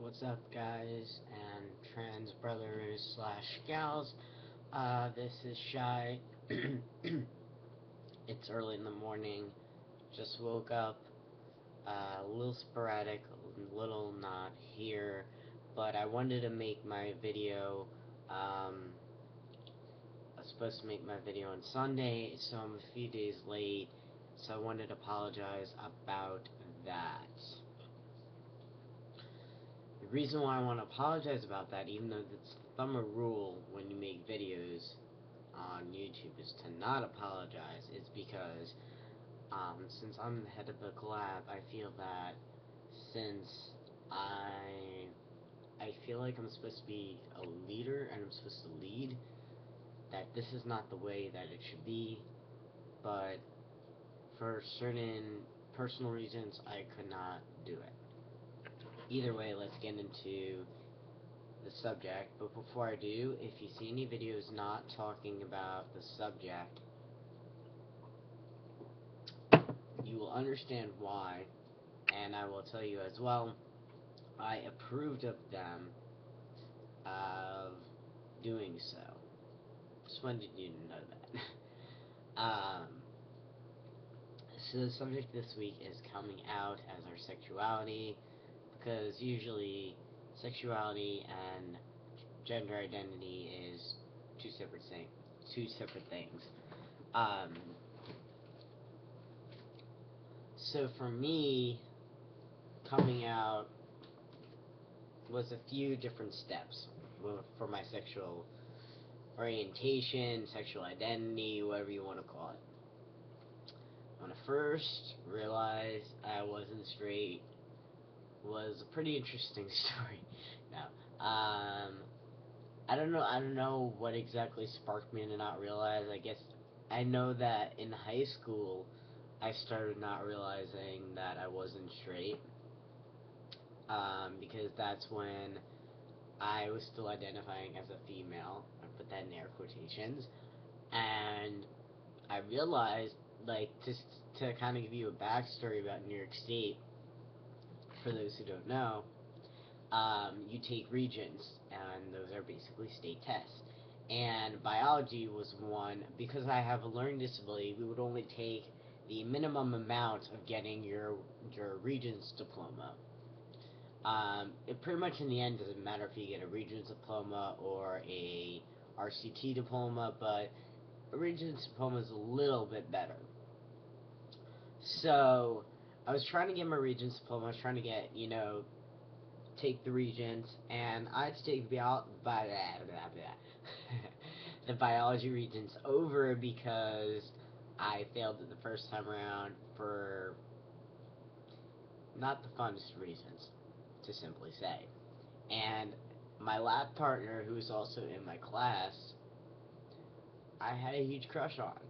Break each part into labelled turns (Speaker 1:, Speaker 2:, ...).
Speaker 1: What's up, guys and trans brothers slash gals? This is Shai. It's early in the morning. Just woke up. A little sporadic, a little not here, but I wanted to make my video. I was supposed to make my video on Sunday, so I'm a few days late. So I wanted to apologize about that. The reason why I want to apologize about that, even though it's the thumb rule when you make videos on YouTube is to not apologize, is because since I'm the head of the collab, I feel that since I feel like I'm supposed to be a leader and I'm supposed to lead, that this is not the way that it should be, but for certain personal reasons, I could not do it. Either way, let's get into the subject, but before I do, if you see any videos not talking about the subject, you will understand why, and I will tell you as well, I approved of them of doing so. Just wanted you to know that. So the subject this week is coming out as our sexuality, because usually sexuality and gender identity is two separate things. So for me, coming out was a few different steps for my sexual orientation, sexual identity, whatever you want to call it. When I first realized I wasn't straight was a pretty interesting story. No, I don't know what exactly sparked me to not realize. I guess I know that in high school I started not realizing that I wasn't straight, because that's when I was still identifying as a female. I put that in air quotations, and I realized, like, just to kind of give you a backstory about New York State, for those who don't know, you take regents, and those are basically state tests. And biology was one, because I have a learning disability, we would only take the minimum amount of getting your regents diploma. It pretty much in the end doesn't matter if you get a regents diploma or a RCT diploma, but a regents diploma is a little bit better. So I was trying to get my regents diploma. I was trying to get, take the regents, and I had to take the the biology regents over because I failed it the first time around for not the funnest reasons, to simply say. And my lab partner, who was also in my class, I had a huge crush on.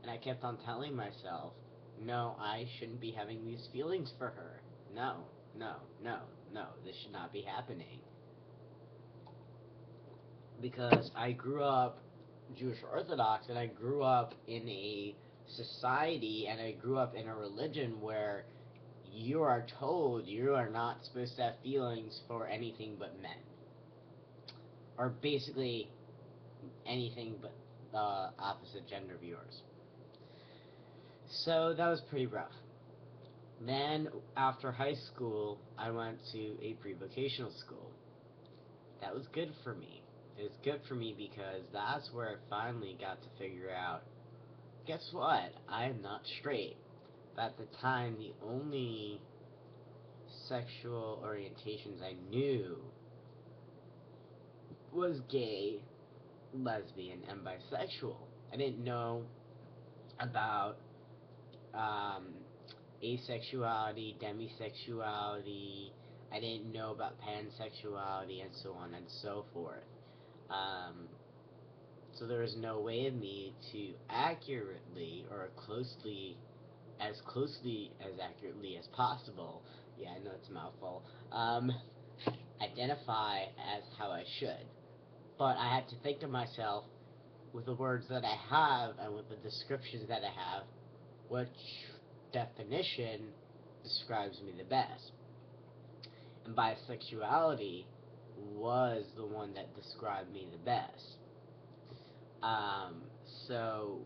Speaker 1: And I kept on telling myself, no, I shouldn't be having these feelings for her. No, no, no, no, this should not be happening. Because I grew up Jewish Orthodox, and I grew up in a society, and I grew up in a religion where you are told you are not supposed to have feelings for anything but men. Or basically anything but the opposite gender of yours. So that was pretty rough. Then, after high school, I went to a pre-vocational school. That was good for me. It was good for me because that's where I finally got to figure out, guess what? I am not straight. At the time, the only sexual orientations I knew was gay, lesbian, and bisexual. I didn't know about asexuality, demisexuality. I didn't know about pansexuality, and so on and so forth. Um, so there was no way of me to accurately or closely as accurately as possible, yeah, I know it's a mouthful, identify as how I should. But I had to think to myself, with the words that I have and with the descriptions that I have, which definition describes me the best. And bisexuality was the one that described me the best. Um, so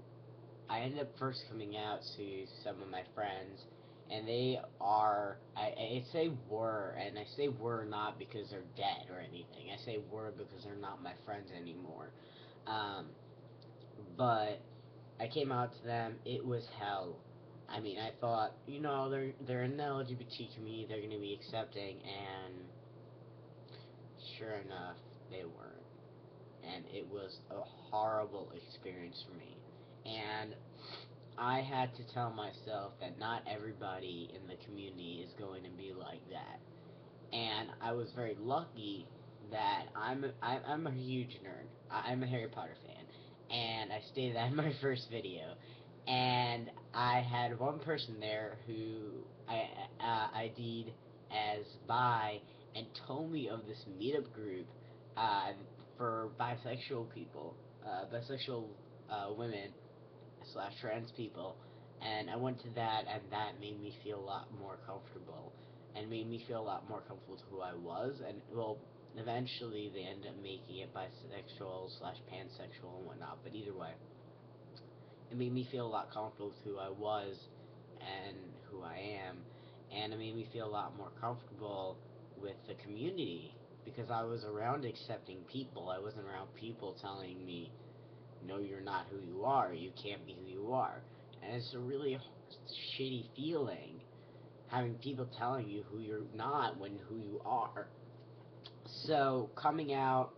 Speaker 1: I ended up first coming out to some of my friends, and they are, I say were, and I say were not because they're dead or anything. I say were because they're not my friends anymore. Um, but I came out to them. It was hell. I mean, I thought, they're in the LGBT community, they're gonna be accepting, and sure enough, they weren't. And it was a horrible experience for me. And I had to tell myself that not everybody in the community is going to be like that. And I was very lucky that I'm a huge nerd. I'm a Harry Potter fan, and I stated that in my first video. And I had one person there who I ID'd as bi and told me of this meetup group uh, for bisexual people, bisexual women slash trans people, and I went to that, and that made me feel a lot more comfortable, and made me feel a lot more comfortable to who I was, and well, eventually they ended up making it bisexual slash pansexual and whatnot, but either way, it made me feel a lot comfortable with who I was and who I am, and it made me feel a lot more comfortable with the community because I was around accepting people. I wasn't around people telling me no, you're not who you are. You can't be who you are. And it's a really shitty feeling having people telling you who you're not when who you are. So coming out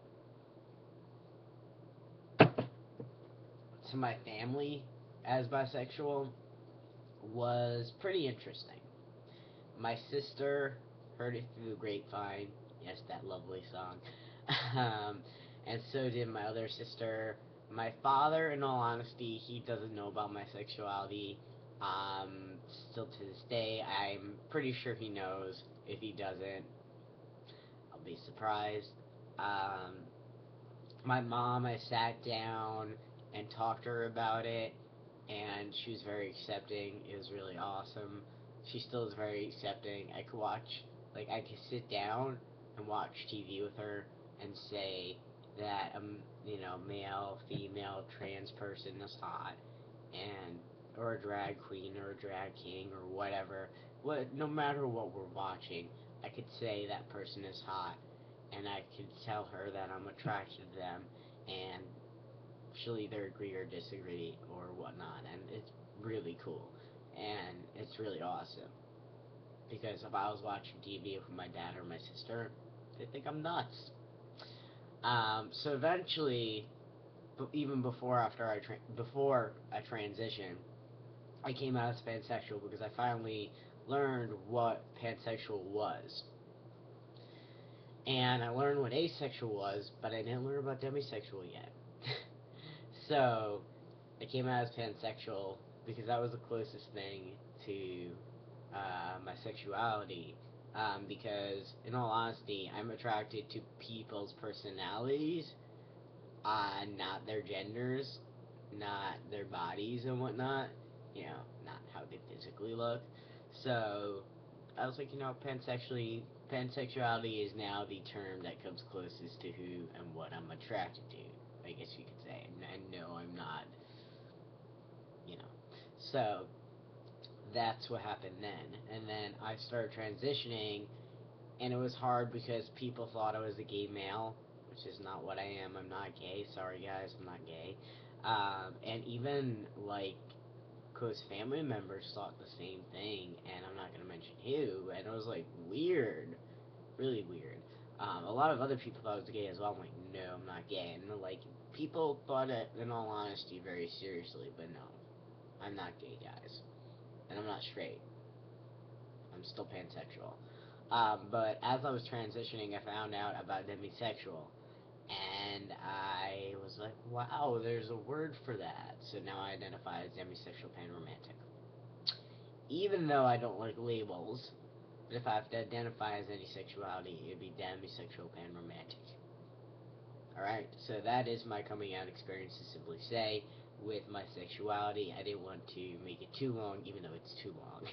Speaker 1: to my family as bisexual was pretty interesting. My sister heard it through the grapevine. Yes, that lovely song. um, and so did my other sister. My father, in all honesty, he doesn't know about my sexuality. Still to this day, I'm pretty sure he knows. If he doesn't, I'll be surprised. Um, my mom, I sat down and talked to her about it, and she was very accepting. It was really awesome. She still is very accepting. I could watch, like, I could sit down and watch TV with her and say that male, female, trans person is hot, and or a drag queen or a drag king or whatever. No matter what we're watching, I could say that person is hot, and I could tell her that I'm attracted to them, and she'll either agree or disagree or whatnot, and it's really cool, and it's really awesome. Because if I was watching TV with my dad or my sister, they think I'm nuts. So eventually, even before I transitioned, I came out as pansexual because I finally learned what pansexual was. And I learned what asexual was, but I didn't learn about demisexual yet. So I came out as pansexual because that was the closest thing to my sexuality. Because, in all honesty, I'm attracted to people's personalities, not their genders, not their bodies and whatnot. Not how they physically look. So I was like, pansexuality is now the term that comes closest to who and what I'm attracted to. I guess you could say. And no, I'm not. You know. So that's what happened then. And then I started transitioning, and it was hard because people thought I was a gay male, which is not what I am. I'm not gay. Sorry, guys, I'm not gay. And even like close family members thought the same thing, and I'm not gonna mention who. And it was like weird, really weird. A lot of other people thought I was gay as well. I'm like, no, I'm not gay. And like people thought it, in all honesty, very seriously, but no, I'm not gay, guys, and I'm not straight. I'm still pansexual. But as I was transitioning, I found out about demisexual, and I was like, wow, there's a word for that. So now I identify as demisexual panromantic. Even though I don't like labels, but if I have to identify as any sexuality, it'd be demisexual panromantic. Alright, so that is my coming out experience, to simply say, with my sexuality. I didn't want to make it too long, even though it's too long.